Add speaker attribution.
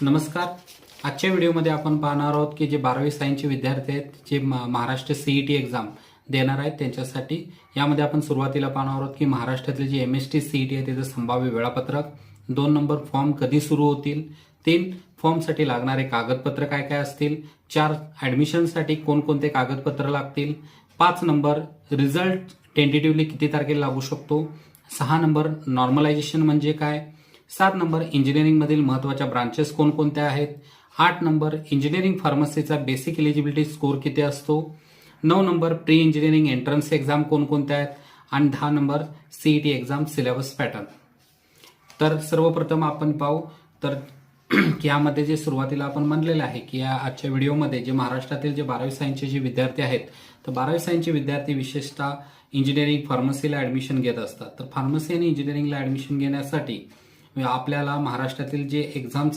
Speaker 1: नमस्कार. आजच्या व्हिडिओमध्ये आपण पाहणार आहोत की जे 12वी सायन्सचे विद्यार्थी आहेत जे महाराष्ट्र सीईटी एक्झाम देणार आहेत त्यांच्यासाठी यामध्ये आपण सुरुवातीला पाहणार आहोत की महाराष्ट्रातले जे एमएसटी सीईटी आहे त्याचं संभाव्य वेळापत्रक, 2 नंबर फॉर्म कधी सुरू होतील, 3 फॉर्मसाठी लागणारे कागदपत्र काय काय असतील, 4 ऍडमिशनसाठी कोणकोणते कागदपत्र लागतील, 5 नंबर रिझल्ट टेंटेटिव्हली किती तारखेला लागू शकतो, 6 नंबर नॉर्मलायझेशन म्हणजे काय, 7 नंबर इंजिनिअरिंगमधील महत्त्वाच्या ब्रांचेस कोणकोणत्या आहेत, 8 नंबर इंजिनिअरिंग फार्मसीचा बेसिक एलिजिबिलिटी स्कोर किती असतो, 9 number pre engineering entrance exam कोणकोणत्या आहेत आणि 10 number CET exam syllabus pattern. तर सर्वप्रथम आपण पाहू तर यामध्ये जे सुरुवातीला आपण म्हणलेलं आहे की या आजच्या व्हिडिओमध्ये जे महाराष्ट्रातील जे 12वी सायन्सचे जे विद्यार्थी आहेत तर 12वी सायन्सचे विद्यार्थी विशेषतः इंजिनिअरिंग फार्मसीला ऍडमिशन घेत असतात. तर फार्मसी आणि इंजिनिअरिंगला ऍडमिशन घेण्यासाठी आपल्याला महाराष्ट्रातील जे एक्झाम